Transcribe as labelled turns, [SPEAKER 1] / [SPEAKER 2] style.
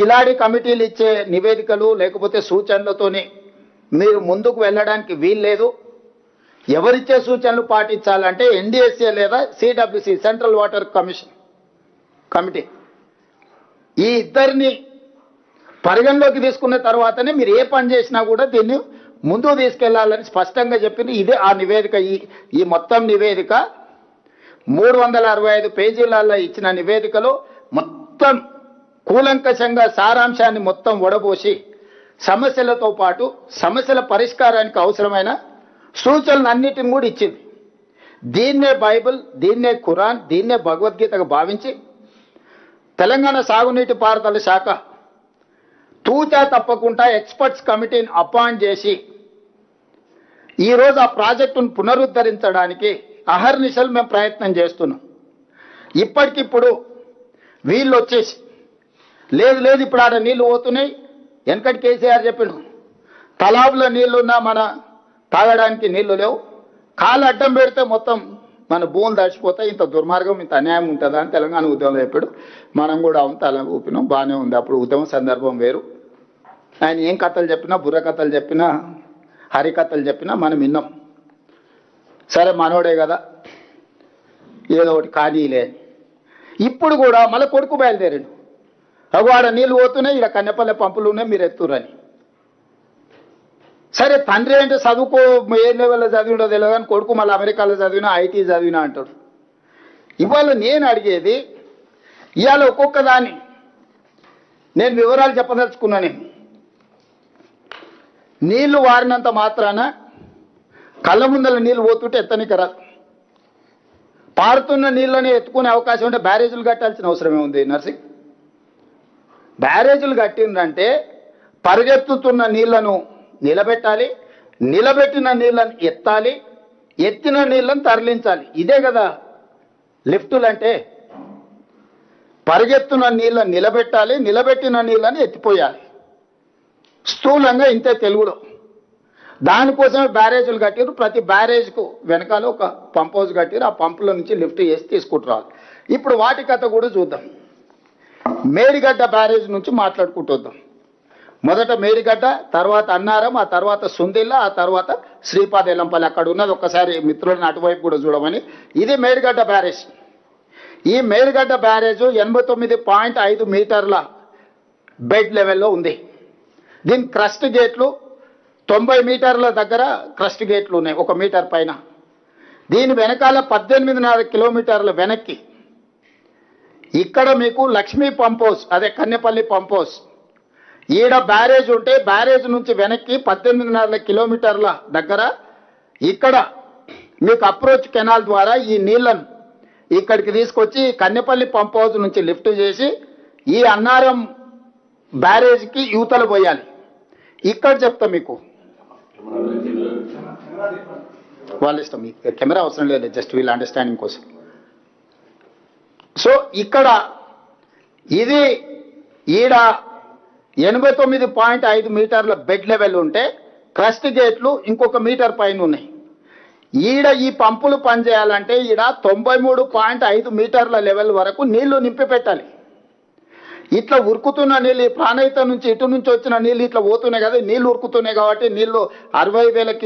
[SPEAKER 1] కిలాడి కమిటీలు ఇచ్చే నివేదికలు లేకపోతే సూచనలతోనే మీరు ముందుకు వెళ్ళడానికి వీల్లేదు. ఎవరిచ్చే సూచనలు పాటించాలంటే ఎన్డీఎస్ఏ లేదా CWC central water commission committee ఈ ఇద్దరిని పరిగణలోకి తీసుకున్న తర్వాతనే మీరు ఏ పని చేసినా కూడా దీన్ని ముందుకు తీసుకెళ్లాలని స్పష్టంగా చెప్పింది. ఇదే ఆ నివేదిక. ఈ మొత్తం నివేదిక 365 పేజీలలో ఇచ్చిన నివేదికలో మొత్తం కూలంకషంగా సారాంశాన్ని మొత్తం వడబోసి సమస్యలతో పాటు సమస్యల పరిష్కారానికి అవసరమైన సూచనలన్నిటిని కూడా ఇచ్చింది. దీన్నే బైబిల్, దీన్నే ఖురాన్, దీన్నే భగవద్గీతగా భావించి తెలంగాణ సాగునీటి పారుదల శాఖ తూచా తప్పకుండా ఎక్స్పర్ట్స్ కమిటీని అపాయింట్ చేసి ఈరోజు ఆ ప్రాజెక్టును పునరుద్ధరించడానికి అహర్నిశలు మేము ప్రయత్నం చేస్తున్నాం. ఇప్పటికిప్పుడు వీళ్ళు వచ్చేసి లేదు ఇప్పుడు ఆడ నీళ్లు పోతున్నాయి. వెనకటి కేసీఆర్ చెప్పాడు తలాబులో నీళ్లున్నా మన తాగడానికి నీళ్లు లేవు, కాలు అడ్డం పెడితే మొత్తం మన భూములు దడిచిపోతాయి, ఇంత దుర్మార్గం ఇంత అన్యాయం ఉంటుందా అని తెలంగాణ ఉద్యమంలో చెప్పాడు. మనం కూడా అవును తల ఊపినాం, బాగానే ఉంది. అప్పుడు ఉద్యమం సందర్భం వేరు. ఆయన ఏం కథలు చెప్పినా, బుర్ర కథలు చెప్పినా, హరికథలు చెప్పినా మనం విన్నాం. సరే మనోడే కదా ఏదో ఒకటి కానీలే. ఇప్పుడు కూడా మళ్ళీ కొడుకు బయలుదేరాడు. ఆడ నీళ్ళు పోతున్నాయి, ఇక్కడ కన్నెపల్లె పంపులు ఉన్నాయి, మీరు ఎత్తురని. సరే తండ్రి అంటే చదువుకో ఏ లెవెల్లో చదివినో తెలియదు కానీ కొడుకు మళ్ళీ అమెరికాలో చదివినా ఐటీ చదివినా అంటాడు. ఇవాళ నేను అడిగేది, ఇవాళ ఒక్కొక్క దాన్ని నేను వివరాలు చెప్పదలుచుకున్నాను. నీళ్లు వారినంత మాత్రాన కళ్ళ ముందల నీళ్ళు పోతుంటే ఎత్తనికి రాదు. పారుతున్న నీళ్ళని ఎత్తుకునే అవకాశం ఉంటే బ్యారేజీలు కట్టాల్సిన అవసరమే ఉంది నర్సింగ్. బ్యారేజీలు కట్టిందంటే పరిగెత్తుతున్న నీళ్లను నిలబెట్టాలి, నిలబెట్టిన నీళ్ళను ఎత్తాలి, ఎత్తిన నీళ్ళను తరలించాలి. ఇదే కదా లిఫ్టులు అంటే. పరిగెత్తున్న నీళ్ళను నిలబెట్టాలి, నిలబెట్టిన నీళ్ళని ఎత్తిపోయాలి. స్థూలంగా ఇంతే తెలుగులో. దానికోసమే బ్యారేజీలు కట్టారు. ప్రతి బ్యారేజ్కు వెనకాల ఒక పంప్ హౌస్ కట్టారు. ఆ పంపుల నుంచి లిఫ్ట్ చేసి తీసుకుంటున్నారు. ఇప్పుడు వాటి కథ కూడా చూద్దాం. మేడిగడ్డ బ్యారేజ్ నుంచి మాట్లాడుకుంటూ వద్దాం. మొదట మేడిగడ్డ, తర్వాత అన్నారం, ఆ తర్వాత సుందిల్ల, ఆ తర్వాత శ్రీపాదెల్లంపల్లి అక్కడ ఉన్నది. ఒక్కసారి మిత్రులను అటువైపు కూడా చూడమని. ఇది మేడిగడ్డ బ్యారేజ్. ఈ మేడిగడ్డ బ్యారేజ్ 89.5 మీటర్ల బెడ్ లెవెల్లో ఉంది. దీని క్రస్ట్ గేట్లు 90 మీటర్ల దగ్గర క్రస్ట్ గేట్లు ఉన్నాయి, 1 మీటర్ పైన. దీని వెనకాల 18.5 కిలోమీటర్ల వెనక్కి ఇక్కడ మీకు లక్ష్మీ పంప్ హౌస్, అదే కన్నెపల్లి పంప్ హౌస్. ఈడ బ్యారేజ్ ఉంటే బ్యారేజ్ నుంచి వెనక్కి 18.5 కిలోమీటర్ల దగ్గర ఇక్కడ మీకు అప్రోచ్ కెనాల్ ద్వారా ఈ నీళ్లను ఇక్కడికి తీసుకొచ్చి కన్నెపల్లి పంప్ హౌస్ నుంచి లిఫ్ట్ చేసి ఈ అన్నారం బ్యారేజ్కి యువతలు పోయాలి. ఇక్కడ చెప్తా మీకు, వాళ్ళ ఇష్టం, కెమెరా అవసరం లేదు, జస్ట్ వీళ్ళ అండర్స్టాండింగ్ కోసం. సో ఇక్కడ ఇది ఈడ 89.5 మీటర్ల బెడ్ లెవెల్ ఉంటే క్రస్ట్ గేట్లు ఇంకొక మీటర్ పైన ఉన్నాయి. ఈడ ఈ పంపులు పనిచేయాలంటే ఈడ 93.5 మీటర్ల లెవెల్ వరకు నీళ్లు నింపి పెట్టాలి. ఇట్లా ఉరుకుతున్న నీళ్ళు, ప్రాణహిత నుంచి ఇటు నుంచి వచ్చిన నీళ్ళు ఇట్లా పోతున్నాయి కదా, నీళ్లు ఉరుకుతున్నాయి కాబట్టి నీళ్లు 60,000 క్యూసెక్